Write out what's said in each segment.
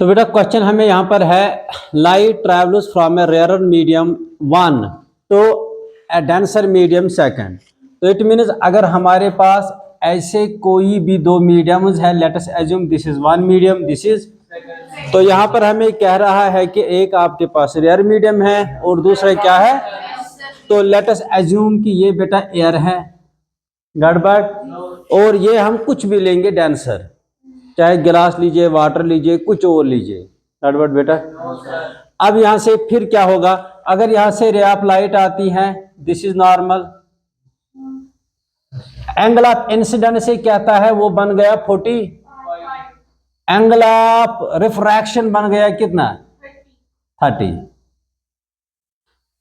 तो बेटा क्वेश्चन हमें यहाँ पर है light travels from a rare medium 1 to a denser medium 2। तो इट मीन्स अगर हमारे पास ऐसे कोई भी दो मीडियम्स है, late us assume this is one medium, this is, तो यहाँ पर हमें कह रहा है कि एक आपके पास रेयर मीडियम है और दूसरा क्या है, तो लेट अस अज्यूम कि ये बेटा एयर है, गड़बड़, और ये हम कुछ भी लेंगे डेंसर, चाहे गिलास लीजिए, वाटर लीजिए, कुछ और लीजिए, गड़बड़ बेटा। अब यहां से फिर क्या होगा, अगर यहां से रे ऑफ लाइट आती है, this is normal, angle of incidence से कहता है वो बन गया 40, एंगल ऑफ रिफ्रैक्शन बन गया कितना 30,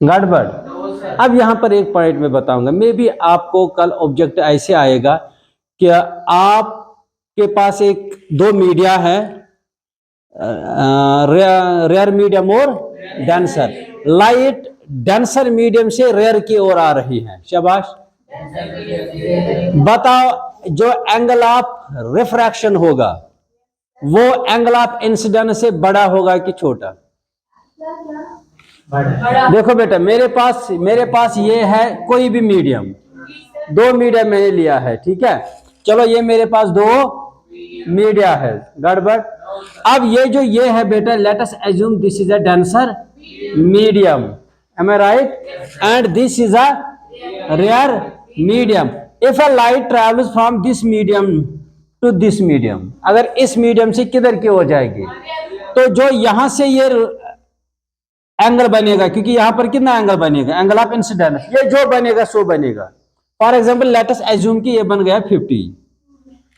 गड़बड़। अब यहां पर एक पॉइंट में बताऊंगा, मे भी आपको कल ऑब्जेक्ट ऐसे आएगा कि आपके पास एक दो मीडिया है, रेयर मीडियम और डेंसर, लाइट डेंसर मीडियम से रेयर की ओर आ रही है, शाबाश, बताओ जो एंगल ऑफ रिफ्रैक्शन होगा वो एंगल ऑफ इंसिडेंस से बड़ा होगा कि छोटा? देखो बेटा, मेरे पास ये है कोई भी मीडियम, दो मीडियम मैंने लिया है, ठीक है, चलो ये मेरे पास दो मीडिया है, गड़बड़। अब ये है बेटा, let us assume this is a denser medium, am I right, and this is a rare medium. If a light travels from this medium to this medium, अगर इस मीडियम से किधर की ओर जाएगी, तो जो यहां से ये एंगल बनेगा, क्योंकि यहां पर कितना एंगल बनेगा, एंगल ऑफ इंसिडेंस, ये जो बनेगा सो बनेगा। For example let us assume कि ये बन गया 50,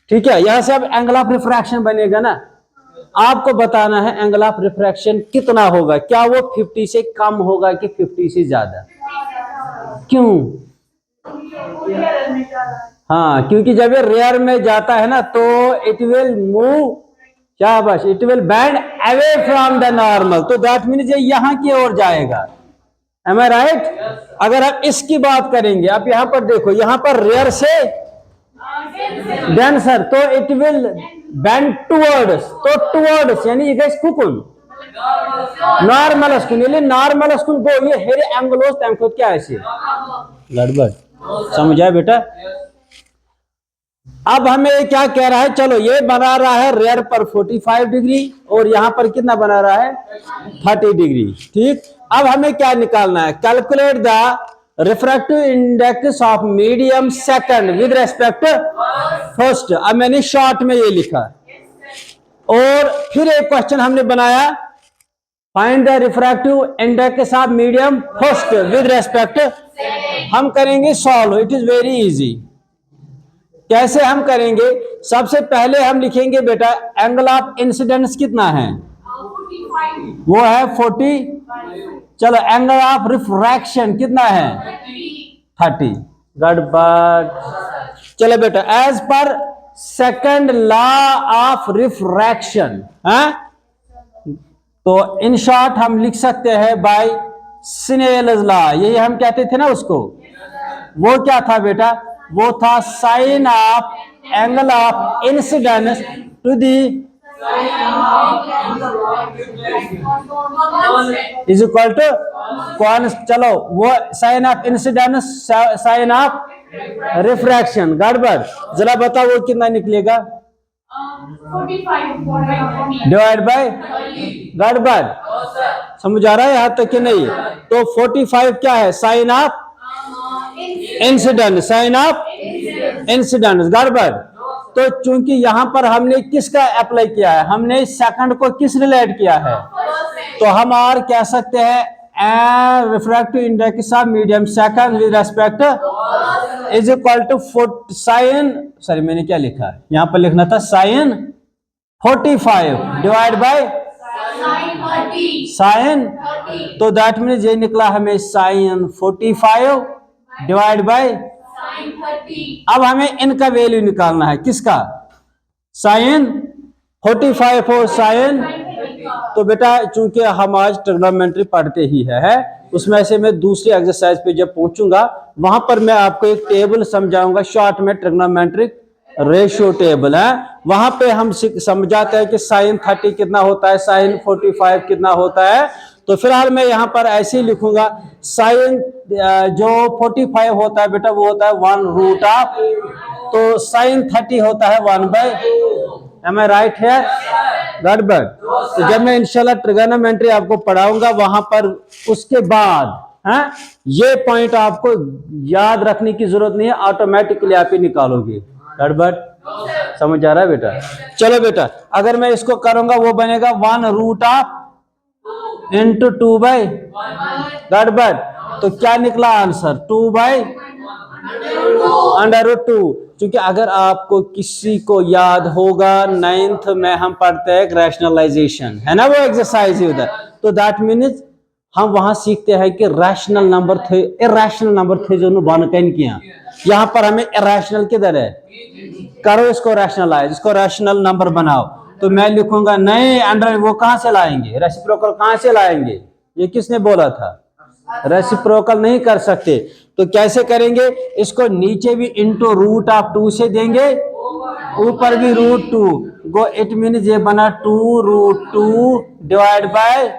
ठीक है, यहां से अब एंगल ऑफ रिफ्रैक्शन बनेगा ना, आपको बताना है एंगल ऑफ रिफ्रैक्शन कितना होगा, क्या वो 50 से कम होगा कि 50 से ज्यादा? क्यों? हाँ, क्योंकि जब ये रेयर में जाता है ना तो इट विल मूव, शाबाश, it will bend away from the normal, तो दैट मीन्स ये यहां की ओर जाएगा, एम आई राइट। अगर आप इसकी बात करेंगे, आप यहां पर देखो, यहां पर रेयर से डेंसर, तो इट विल बेंड टुवर्ड्स, तो टुवर्ड्स यानी ये कुकुन नॉर्मल स्कून, यानी नॉर्मल स्कून गो, ये हेरे एंगलोस तंको क्या ऐसे, गड़बड़, समझा बेटा। अब हमें क्या कह रहा है, चलो ये बना रहा है रेयर पर 45 डिग्री और यहां पर कितना बना रहा है 30 डिग्री, ठीक। अब हमें क्या निकालना है, calculate the refractive index of medium second with respect first. अब मैंने शॉर्ट में ये लिखा, और फिर एक क्वेश्चन हमने बनाया, find the refractive index of medium first with respect, हम करेंगे solve, it is very easy. कैसे हम करेंगे, सबसे पहले हम लिखेंगे बेटा एंगल ऑफ इंसिडेंस कितना है, वो है 40, चलो एंगल ऑफ रिफ्रैक्शन कितना है 30, गड़बड़। चलो बेटा, as per second law of refraction, तो इन शॉर्ट हम लिख सकते हैं बाय स्नेल्स लॉ, यही हम कहते थे ना उसको, वो क्या था बेटा, वो था sine of angle of incidence to the is equal to कौन, चलो वो sine of incidence sine of refraction, गड़बड़, जरा बताओ वो कितना निकलेगा, 45 डिवाइड बाय, गड़बड़, समझ आ रहा है यहां तक कि नहीं? तो 45 क्या है, sine of incidence, sine of incidence, गड़बड़। तो चूंकि यहां पर हमने किसका अप्लाई किया है, हमने सेकंड को किस रिलेट किया है, तो हम और कह सकते हैं refractive index of medium second with respect is equal to sine, sorry मैंने क्या लिखा है, यहां पर लिखना था साइन 45 डिवाइड बाय साइन, तो दैट मीन्स ये निकला हमें साइन 45 डिवाइड बाय। अब हमें इनका वैल्यू निकालना है, किसका, साइन 45 और साइन, तो बेटा चूंकि हम आज ट्रिग्नोमेट्री पढ़ते ही है, उसमें से मैं दूसरी एक्सरसाइज पे जब पहुंचूंगा वहां पर मैं आपको एक टेबल समझाऊंगा शॉर्ट में ट्रिग्नोमेट्रिक रेशियो टेबल है, वहां पे हम समझाते हैं कि साइन 30 कितना होता है, साइन 45 कितना होता है। तो फिलहाल मैं यहाँ पर ऐसे ही लिखूंगा, साइन जो 45 होता है बेटा वो होता है 1√ऑफ, तो साइन 30 होता है 1/, एम आई राइट है गड़बड़। तो जब मैं इंशाल्लाह ट्रिगोनोमेट्री आपको पढ़ाऊंगा वहां पर उसके बाद ये पॉइंट आपको याद रखने की जरूरत नहीं है, ऑटोमेटिकली आप ही निकालोगे। गड़बड़ समझ आ रहा है बेटा? चलो बेटा, अगर मैं इसको करूंगा वो बनेगा 1√ऑफ इंटू 2/, गड़बड़। तो क्या निकला आंसर? 2/√2। क्योंकि अगर आपको किसी को याद होगा 9th में हम पढ़ते हैं रैशनलाइजेशन, है ना वो एक्सरसाइज उधर, तो दैट मीन्स हम वहां सीखते हैं कि रैशनल नंबर थे, इरैशनल नंबर थे जो बन किया। यहां पर हमें इरैशनल किधर है, करो इसको रैशनलाइज, इसको रैशनल नंबर बनाओ। तो मैं लिखूंगा नहीं, अंडर वो कहां से लाएंगे, रेसिप्रोकल कहां से लाएंगे, ये किसने बोला था? रेसिप्रोकल नहीं कर सकते। तो कैसे करेंगे, इसको नीचे भी इंटू √2 से देंगे, ऊपर भी √2 गो, इट मीन ये बना 2√2 डिवाइड बाय,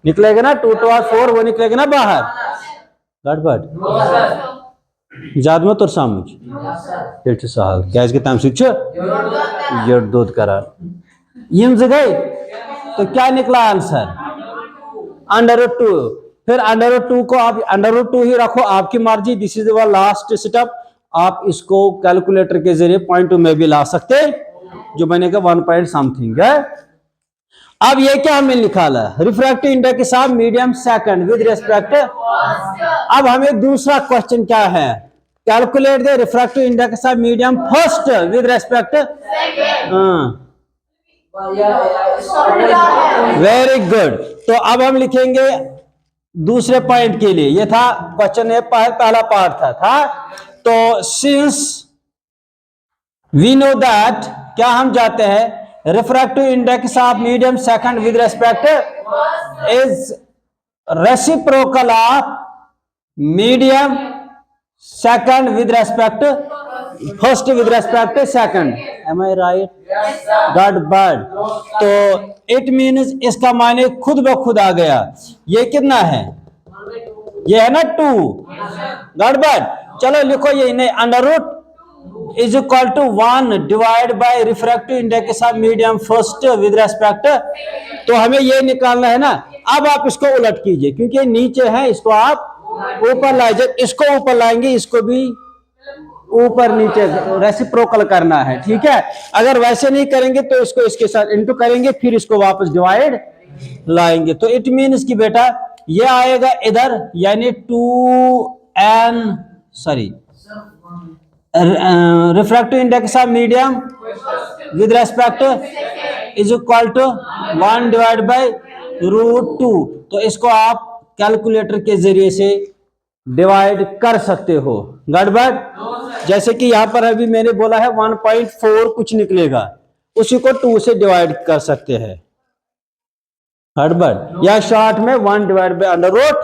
निकलेगा ना 2 2 4, वो निकलेगा ना बाहर। गड़बड़ ज्यादा मत और समझ ये सहल क्या तम सह दूध करार यम गई। तो क्या निकला आंसर? √2। फिर √2 को आप √2 ही रखो, आपकी मर्जी, this is the last step. आप इसको कैलकुलेटर के जरिए 0.2 में भी ला सकते, जो बनेगा 1 पॉइंट समथिंग है। अब ये क्या हमें निकाला, refractive index of medium second with respect. अब हमें दूसरा क्वेश्चन क्या है, calculate the refractive index of medium first with respect. Very good. तो अब हम लिखेंगे दूसरे पॉइंट के लिए, ये था क्वेश्चन है पहला पार्ट था। तो सिंस वी नो दैट, क्या हम जाते हैं, refractive index of medium second with respect is reciprocal of medium second with respect first with respect second, am I right? गड़बड़। तो इट मीन्स इसका माने खुद ब खुद आ गया, ये कितना है, ये है ना 2। गड़बड़। चलो लिखो ये नहीं, √2 is equal to 1 divide by refractive index of medium first with respect. तो हमें ये निकालना है ना। अब आप इसको उलट कीजिए, क्योंकि ये नीचे है, इसको आप ऊपर लाए, जब इसको ऊपर लाएंगे इसको भी ऊपर नीचे रेसिप्रोकल करना है, ठीक है। अगर वैसे नहीं करेंगे तो इसको इसके साथ इंटू करेंगे, फिर इसको वापस डिवाइड लाएंगे। तो इट मीन्स कि बेटा ये आएगा इधर, यानी 2n sorry refractive index of medium with respect is equal to 1 divide by √2। तो इसको आप कैलकुलेटर के जरिए से डिवाइड कर सकते हो। गड़बड़। जैसे कि यहां पर अभी मैंने बोला है 1.4 कुछ निकलेगा, उसी को 2 से डिवाइड कर सकते हैं। गड़बड़। या शॉर्ट में 1 डिवाइड बाय √,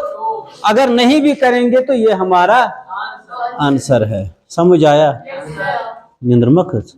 अगर नहीं भी करेंगे तो ये हमारा आंसर है। समझ आया? निंद्र मखज